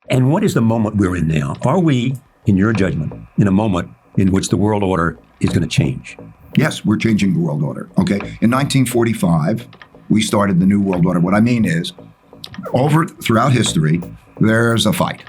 And what is the moment we're in now? Are we, in your judgment, in a moment in which the world order is going to change? Yes, we're changing the world order. Okay. In 1945, we started the new world order. What I mean is, throughout history, there's a fight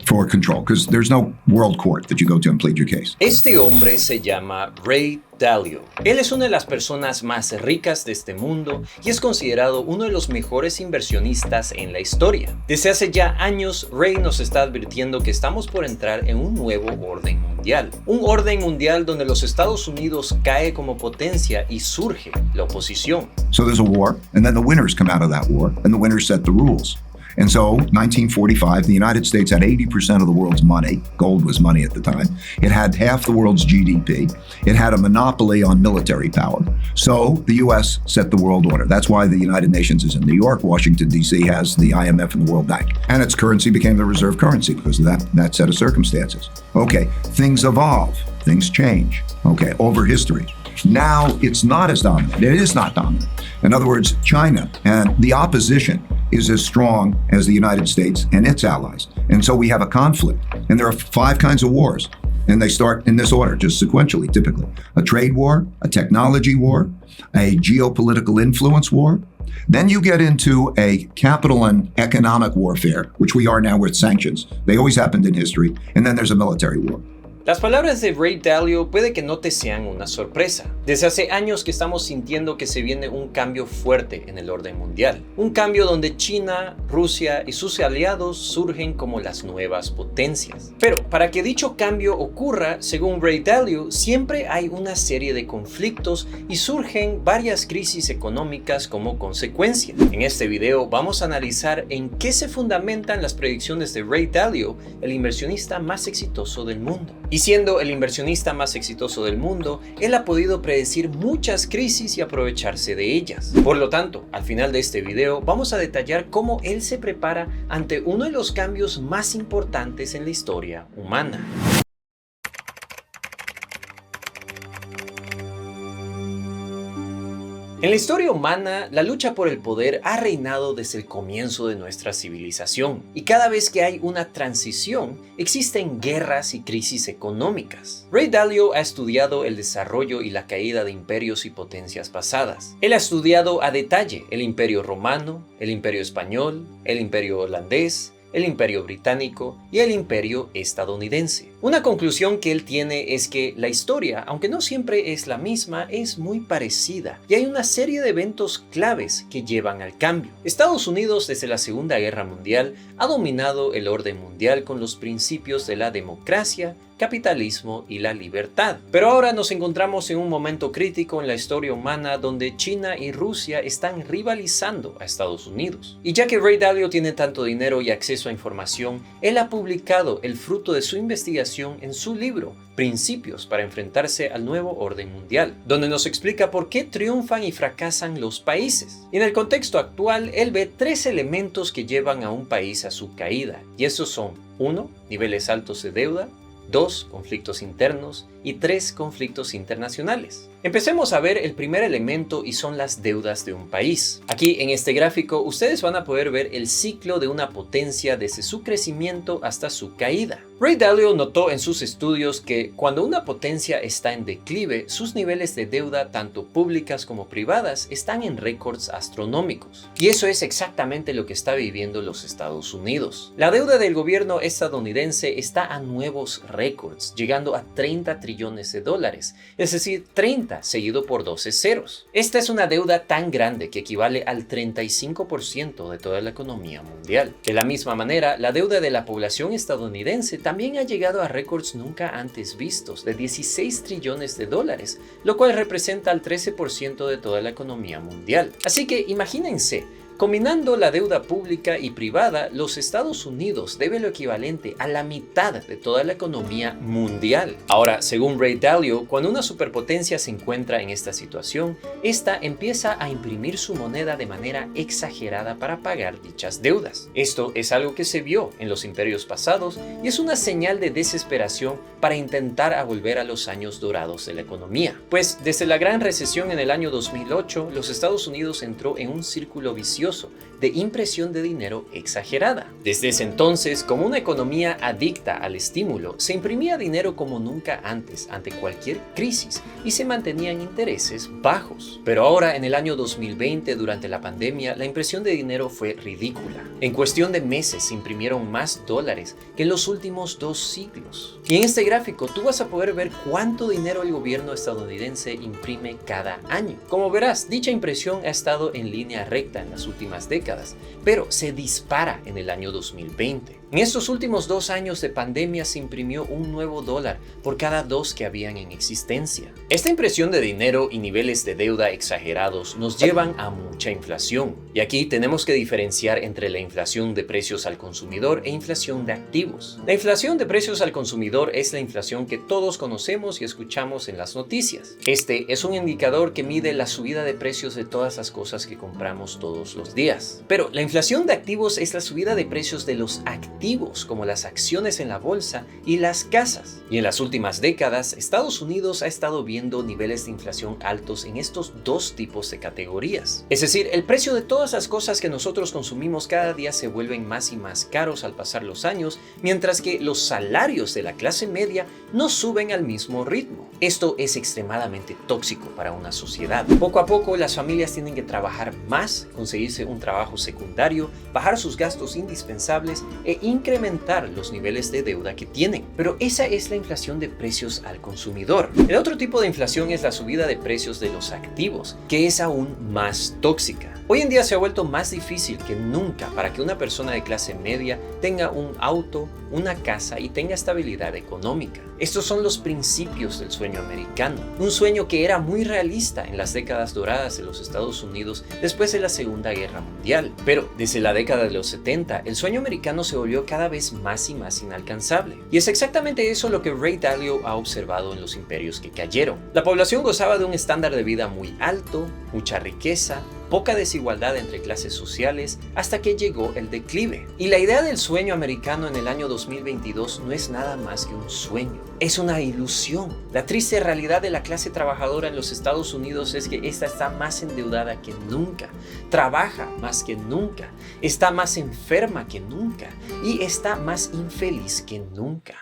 for control, because there's no world court that you go to and plead your case. Este hombre se llama Ray Dalio. Él es una de las personas más ricas de este mundo y es considerado uno de los mejores inversionistas en la historia. Desde hace ya años, Ray nos está advirtiendo que estamos por entrar en un nuevo orden mundial. Un orden mundial donde los Estados Unidos cae como potencia y surge la oposición. So there's a war, and then the winners come out of that war, and the winners set the rules. And so, 1945, the United States had 80% of the world's money. Gold was money at the time. It had half the world's GDP. It had a monopoly on military power. So, the U.S. set the world order. That's why the United Nations is in New York. Washington, D.C. has the IMF and the World Bank. And its currency became the reserve currency because of that set of circumstances. Okay, things evolve. Things change. Okay, over history. Now, it's not as dominant. It is not dominant. In other words, China and the opposition is as strong as the United States and its allies. And so we have a conflict. And there are 5 kinds of wars. And they start in this order, just sequentially, typically. A trade war, a technology war, a geopolitical influence war. Then you get into a capital and economic warfare, which we are now with sanctions. They always happened in history. And then there's a military war. Las palabras de Ray Dalio puede que no te sean una sorpresa. Desde hace años que estamos sintiendo que se viene un cambio fuerte en el orden mundial. Un cambio donde China, Rusia y sus aliados surgen como las nuevas potencias. Pero para que dicho cambio ocurra, según Ray Dalio, siempre hay una serie de conflictos y surgen varias crisis económicas como consecuencia. En este video vamos a analizar en qué se fundamentan las predicciones de Ray Dalio, el inversionista más exitoso del mundo. Y siendo el inversionista más exitoso del mundo, él ha podido predecir muchas crisis y aprovecharse de ellas. Por lo tanto, al final de este video vamos a detallar cómo él se prepara ante uno de los cambios más importantes en la historia humana. En la historia humana, la lucha por el poder ha reinado desde el comienzo de nuestra civilización, y cada vez que hay una transición, existen guerras y crisis económicas. Ray Dalio ha estudiado el desarrollo y la caída de imperios y potencias pasadas. Él ha estudiado a detalle el Imperio Romano, el Imperio Español, el Imperio Holandés, el Imperio Británico y el Imperio Estadounidense. Una conclusión que él tiene es que la historia, aunque no siempre es la misma, es muy parecida y hay una serie de eventos claves que llevan al cambio. Estados Unidos desde la Segunda Guerra Mundial ha dominado el orden mundial con los principios de la democracia, capitalismo y la libertad. Pero ahora nos encontramos en un momento crítico en la historia humana donde China y Rusia están rivalizando a Estados Unidos. Y ya que Ray Dalio tiene tanto dinero y acceso a información, él ha publicado el fruto de su investigación en su libro Principios para enfrentarse al nuevo orden mundial, donde nos explica por qué triunfan y fracasan los países. Y en el contexto actual, él ve 3 elementos que llevan a un país a su caída, y esos son 1. Niveles altos de deuda, 2. Conflictos internos y 3. Conflictos internacionales. Empecemos a ver el primer elemento y son las deudas de un país. Aquí en este gráfico ustedes van a poder ver el ciclo de una potencia desde su crecimiento hasta su caída. Ray Dalio notó en sus estudios que cuando una potencia está en declive, sus niveles de deuda, tanto públicas como privadas, están en récords astronómicos. Y eso es exactamente lo que está viviendo los Estados Unidos. La deuda del gobierno estadounidense está a nuevos récords, llegando a 30 trillones de dólares, es decir, 30 seguido por 12 ceros. Esta es una deuda tan grande que equivale al 35% de toda la economía mundial. De la misma manera, la deuda de la población estadounidense también ha llegado a récords nunca antes vistos de 16 trillones de dólares, lo cual representa el 13% de toda la economía mundial. Así que imagínense, combinando la deuda pública y privada, los Estados Unidos debe lo equivalente a la mitad de toda la economía mundial. Ahora, según Ray Dalio, cuando una superpotencia se encuentra en esta situación, esta empieza a imprimir su moneda de manera exagerada para pagar dichas deudas. Esto es algo que se vio en los imperios pasados y es una señal de desesperación para intentar volver a los años dorados de la economía. Pues desde la gran recesión en el año 2008, los Estados Unidos entró en un círculo vicioso vicioso de impresión de dinero exagerada. Desde ese entonces, como una economía adicta al estímulo, se imprimía dinero como nunca antes ante cualquier crisis y se mantenían intereses bajos. Pero ahora, en el año 2020, durante la pandemia, la impresión de dinero fue ridícula. En cuestión de meses se imprimieron más dólares que en los últimos 2 siglos. Y en este gráfico tú vas a poder ver cuánto dinero el gobierno estadounidense imprime cada año. Como verás, dicha impresión ha estado en línea recta en las últimas décadas, pero se dispara en el año 2020. En estos últimos 2 años de pandemia se imprimió un nuevo dólar por cada 2 que habían en existencia. Esta impresión de dinero y niveles de deuda exagerados nos llevan a mucha inflación. Y aquí tenemos que diferenciar entre la inflación de precios al consumidor e inflación de activos. La inflación de precios al consumidor es la inflación que todos conocemos y escuchamos en las noticias. Este es un indicador que mide la subida de precios de todas las cosas que compramos todos los días. Pero la inflación de activos es la subida de precios de los activos, como las acciones en la bolsa y las casas. Y en las últimas décadas, Estados Unidos ha estado viendo niveles de inflación altos en estos 2 tipos de categorías. Es decir, el precio de todas las cosas que nosotros consumimos cada día se vuelven más y más caros al pasar los años, mientras que los salarios de la clase media no suben al mismo ritmo. Esto es extremadamente tóxico para una sociedad. Poco a poco, las familias tienen que trabajar más, conseguirse un trabajo secundario, bajar sus gastos indispensables e incrementar los niveles de deuda que tienen. Pero esa es la inflación de precios al consumidor. El otro tipo de inflación es la subida de precios de los activos, que es aún más tóxica. Hoy en día se ha vuelto más difícil que nunca para que una persona de clase media tenga un auto, una casa y tenga estabilidad económica. Estos son los principios del sueño americano, un sueño que era muy realista en las décadas doradas de los Estados Unidos después de la Segunda Guerra Mundial. Pero desde la década de los 70, el sueño americano se volvió cada vez más y más inalcanzable. Y es exactamente eso lo que Ray Dalio ha observado en los imperios que cayeron. La población gozaba de un estándar de vida muy alto, mucha riqueza, poca desigualdad entre clases sociales, hasta que llegó el declive. Y la idea del sueño americano en el año 2022 no es nada más que un sueño, es una ilusión. La triste realidad de la clase trabajadora en los Estados Unidos es que esta está más endeudada que nunca, trabaja más que nunca, está más enferma que nunca y está más infeliz que nunca.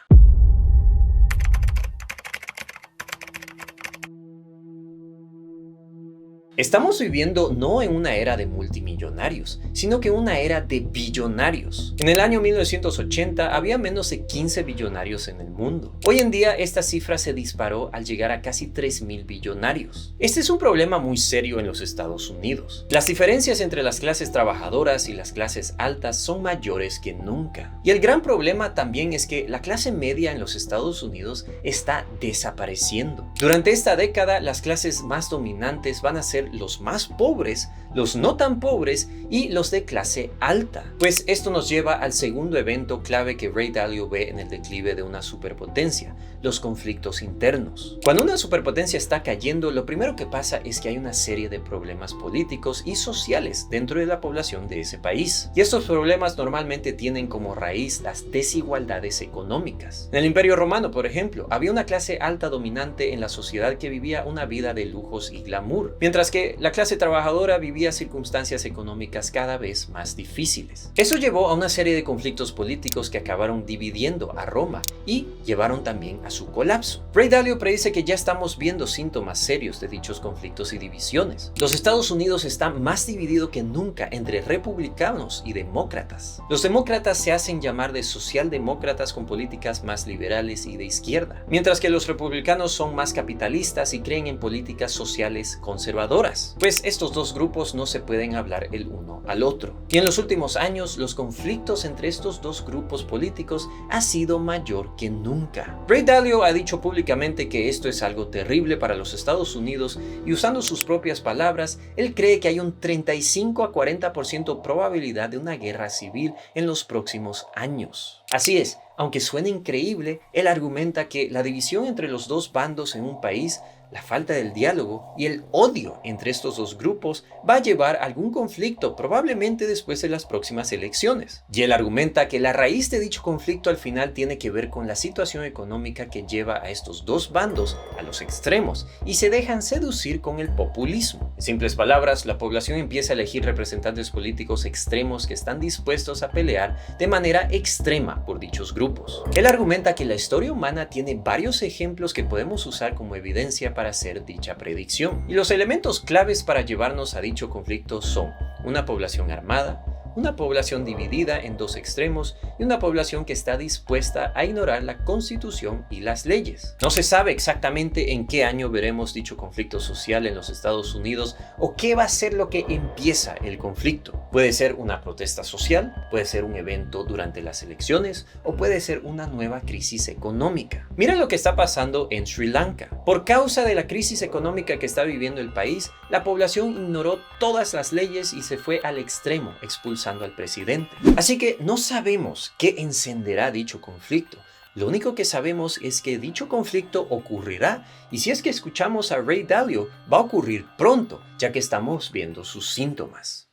Estamos viviendo no en una era de multimillonarios, sino que una era de billonarios. En el año 1980 había menos de 15 billonarios en el mundo. Hoy en día esta cifra se disparó al llegar a casi 3.000 billonarios. Este es un problema muy serio en los Estados Unidos. Las diferencias entre las clases trabajadoras y las clases altas son mayores que nunca. Y el gran problema también es que la clase media en los Estados Unidos está desapareciendo. Durante esta década, las clases más dominantes van a ser los más pobres, los no tan pobres y los de clase alta. Pues esto nos lleva al segundo evento clave que Ray Dalio ve en el declive de una superpotencia, los conflictos internos. Cuando una superpotencia está cayendo, lo primero que pasa es que hay una serie de problemas políticos y sociales dentro de la población de ese país. Y estos problemas normalmente tienen como raíz las desigualdades económicas. En el Imperio Romano, por ejemplo, había una clase alta dominante en la sociedad que vivía una vida de lujos y glamour, mientras que la clase trabajadora vivía circunstancias económicas cada vez más difíciles. Eso llevó a una serie de conflictos políticos que acabaron dividiendo a Roma y llevaron también a su colapso. Ray Dalio predice que ya estamos viendo síntomas serios de dichos conflictos y divisiones. Los Estados Unidos está más dividido que nunca entre republicanos y demócratas. Los demócratas se hacen llamar de socialdemócratas con políticas más liberales y de izquierda, mientras que los republicanos son más capitalistas y creen en políticas sociales conservadoras. Pues estos dos grupos no se pueden hablar el uno al otro. Y en los últimos años, los conflictos entre estos dos grupos políticos ha sido mayor que nunca. Ray Dalio ha dicho públicamente que esto es algo terrible para los Estados Unidos y usando sus propias palabras, él cree que hay un 35 a 40% probabilidad de una guerra civil en los próximos años. Así es, aunque suene increíble, él argumenta que la división entre los dos bandos en un país, la falta del diálogo y el odio entre estos dos grupos va a llevar a algún conflicto probablemente después de las próximas elecciones. Y él argumenta que la raíz de dicho conflicto al final tiene que ver con la situación económica que lleva a estos dos bandos a los extremos y se dejan seducir con el populismo. En simples palabras, la población empieza a elegir representantes políticos extremos que están dispuestos a pelear de manera extrema por dichos grupos. Él argumenta que la historia humana tiene varios ejemplos que podemos usar como evidencia para hacer dicha predicción. Y los elementos claves para llevarnos a dicho conflicto son una población armada, una población dividida en dos extremos y una población que está dispuesta a ignorar la Constitución y las leyes. No se sabe exactamente en qué año veremos dicho conflicto social en los Estados Unidos o qué va a ser lo que empieza el conflicto. Puede ser una protesta social, puede ser un evento durante las elecciones o puede ser una nueva crisis económica. Mira lo que está pasando en Sri Lanka. Por causa de la crisis económica que está viviendo el país, la población ignoró todas las leyes y se fue al extremo, expulsando al presidente. Así que no sabemos qué encenderá dicho conflicto. Lo único que sabemos es que dicho conflicto ocurrirá y si es que escuchamos a Ray Dalio, va a ocurrir pronto, ya que estamos viendo sus síntomas.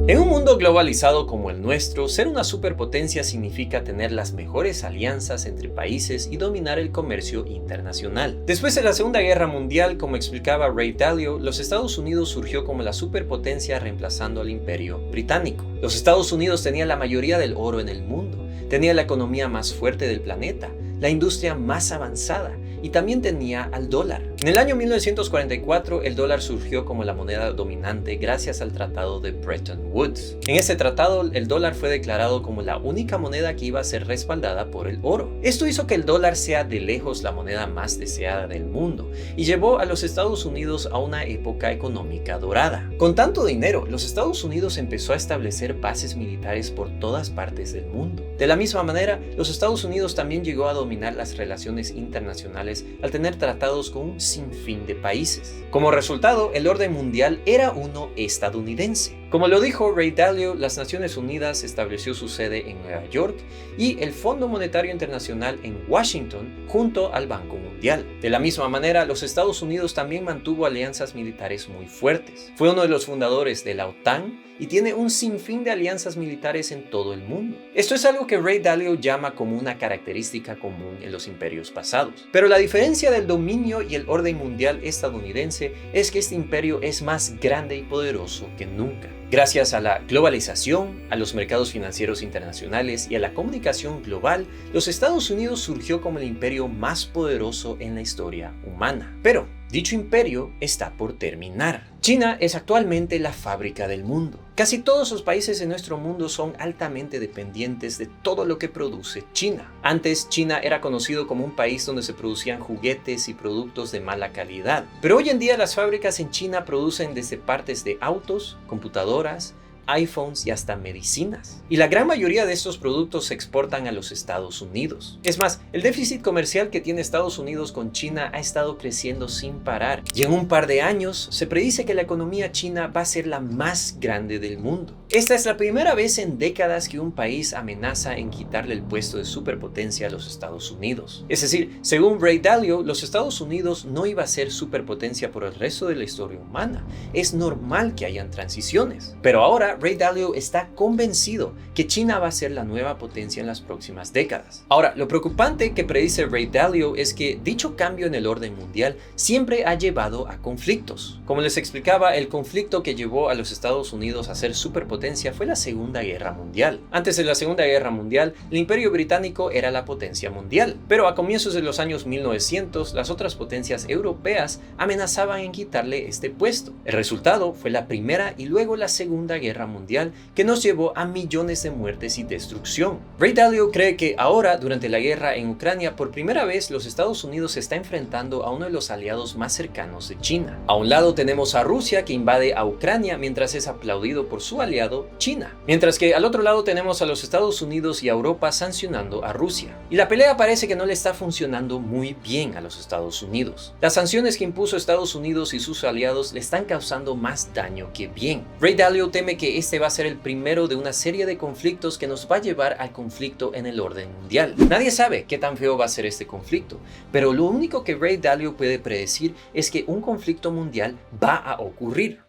En un mundo globalizado como el nuestro, ser una superpotencia significa tener las mejores alianzas entre países y dominar el comercio internacional. Después de la Segunda Guerra Mundial, como explicaba Ray Dalio, los Estados Unidos surgió como la superpotencia reemplazando al Imperio Británico. Los Estados Unidos tenían la mayoría del oro en el mundo, tenía la economía más fuerte del planeta, la industria más avanzada y también tenía al dólar. En el año 1944, el dólar surgió como la moneda dominante gracias al Tratado de Bretton Woods. En este tratado, el dólar fue declarado como la única moneda que iba a ser respaldada por el oro. Esto hizo que el dólar sea de lejos la moneda más deseada del mundo y llevó a los Estados Unidos a una época económica dorada. Con tanto dinero, los Estados Unidos empezó a establecer bases militares por todas partes del mundo. De la misma manera, los Estados Unidos también llegó a dominar las relaciones internacionales al tener tratados con un sinfín de países. Como resultado, el orden mundial era uno estadounidense. Como lo dijo Ray Dalio, las Naciones Unidas estableció su sede en Nueva York y el Fondo Monetario Internacional en Washington junto al Banco Mundial. De la misma manera, los Estados Unidos también mantuvo alianzas militares muy fuertes. Fue uno de los fundadores de la OTAN y tiene un sinfín de alianzas militares en todo el mundo. Esto es algo que Ray Dalio llama como una característica común en los imperios pasados. Pero la diferencia del dominio y el orden mundial estadounidense es que este imperio es más grande y poderoso que nunca. Gracias a la globalización, a los mercados financieros internacionales y a la comunicación global, los Estados Unidos surgió como el imperio más poderoso en la historia humana. Pero dicho imperio está por terminar. China es actualmente la fábrica del mundo. Casi todos los países en nuestro mundo son altamente dependientes de todo lo que produce China. Antes, China era conocido como un país donde se producían juguetes y productos de mala calidad. Pero hoy en día las fábricas en China producen desde partes de autos, computadoras, iPhones y hasta medicinas. Y la gran mayoría de estos productos se exportan a los Estados Unidos. Es más, el déficit comercial que tiene Estados Unidos con China ha estado creciendo sin parar. Y en un par de años se predice que la economía china va a ser la más grande del mundo. Esta es la primera vez en décadas que un país amenaza en quitarle el puesto de superpotencia a los Estados Unidos. Es decir, según Ray Dalio, los Estados Unidos no iba a ser superpotencia por el resto de la historia humana. Es normal que hayan transiciones. Pero ahora Ray Dalio está convencido que China va a ser la nueva potencia en las próximas décadas. Ahora, lo preocupante que predice Ray Dalio es que dicho cambio en el orden mundial siempre ha llevado a conflictos. Como les explicaba, el conflicto que llevó a los Estados Unidos a ser superpotencia fue la Segunda Guerra Mundial. Antes de la Segunda Guerra Mundial, el Imperio Británico era la potencia mundial, pero a comienzos de los años 1900, las otras potencias europeas amenazaban en quitarle este puesto. El resultado fue la Primera y luego la Segunda Guerra Mundial, que nos llevó a millones de muertes y destrucción. Ray Dalio cree que ahora, durante la guerra en Ucrania, por primera vez los Estados Unidos se está enfrentando a uno de los aliados más cercanos de China. A un lado tenemos a Rusia, que invade a Ucrania mientras es aplaudido por su aliado China, mientras que al otro lado tenemos a los Estados Unidos y a Europa sancionando a Rusia. Y la pelea parece que no le está funcionando muy bien a los Estados Unidos. Las sanciones que impuso Estados Unidos y sus aliados le están causando más daño que bien. Ray Dalio teme que este va a ser el primero de una serie de conflictos que nos va a llevar al conflicto en el orden mundial. Nadie sabe qué tan feo va a ser este conflicto, pero lo único que Ray Dalio puede predecir es que un conflicto mundial va a ocurrir.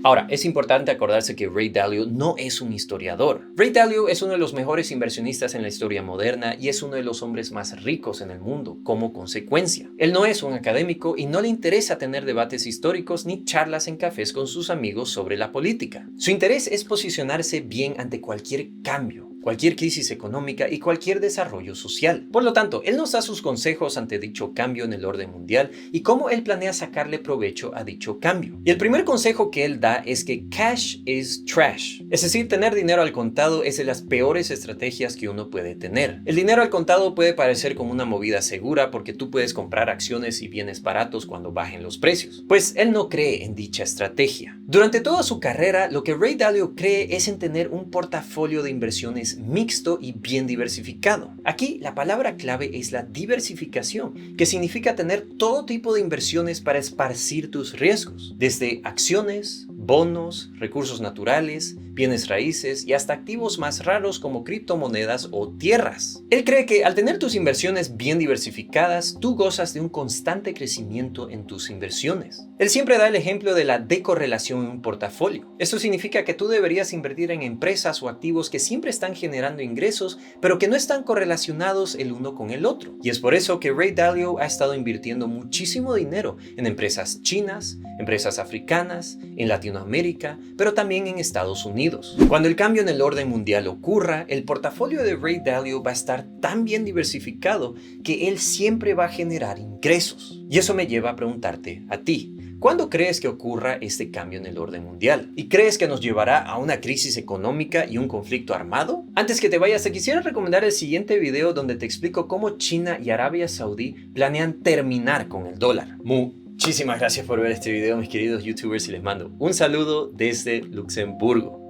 Ahora, es importante acordarse que Ray Dalio no es un historiador. Ray Dalio es uno de los mejores inversionistas en la historia moderna y es uno de los hombres más ricos en el mundo como consecuencia. Él no es un académico y no le interesa tener debates históricos ni charlas en cafés con sus amigos sobre la política. Su interés es posicionarse bien ante cualquier cambio, cualquier crisis económica y cualquier desarrollo social. Por lo tanto, él nos da sus consejos ante dicho cambio en el orden mundial y cómo él planea sacarle provecho a dicho cambio. Y el primer consejo que él da es que cash is trash. Es decir, tener dinero al contado es de las peores estrategias que uno puede tener. El dinero al contado puede parecer como una movida segura porque tú puedes comprar acciones y bienes baratos cuando bajen los precios. Pues él no cree en dicha estrategia. Durante toda su carrera, lo que Ray Dalio cree es en tener un portafolio de inversiones mixto y bien diversificado. Aquí la palabra clave es la diversificación, que significa tener todo tipo de inversiones para esparcir tus riesgos, desde acciones, bonos, recursos naturales, bienes raíces y hasta activos más raros como criptomonedas o tierras. Él cree que al tener tus inversiones bien diversificadas, tú gozas de un constante crecimiento en tus inversiones. Él siempre da el ejemplo de la decorrelación en un portafolio. Esto significa que tú deberías invertir en empresas o activos que siempre están generando ingresos, pero que no están correlacionados el uno con el otro. Y es por eso que Ray Dalio ha estado invirtiendo muchísimo dinero en empresas chinas, empresas africanas, en Latinoamérica, pero también en Estados Unidos. Cuando el cambio en el orden mundial ocurra, el portafolio de Ray Dalio va a estar tan bien diversificado que él siempre va a generar ingresos. Y eso me lleva a preguntarte a ti, ¿cuándo crees que ocurra este cambio en el orden mundial? ¿Y crees que nos llevará a una crisis económica y un conflicto armado? Antes que te vayas, te quisiera recomendar el siguiente video donde te explico cómo China y Arabia Saudí planean terminar con el dólar. Muchísimas gracias por ver este video, mis queridos youtubers, y les mando un saludo desde Luxemburgo.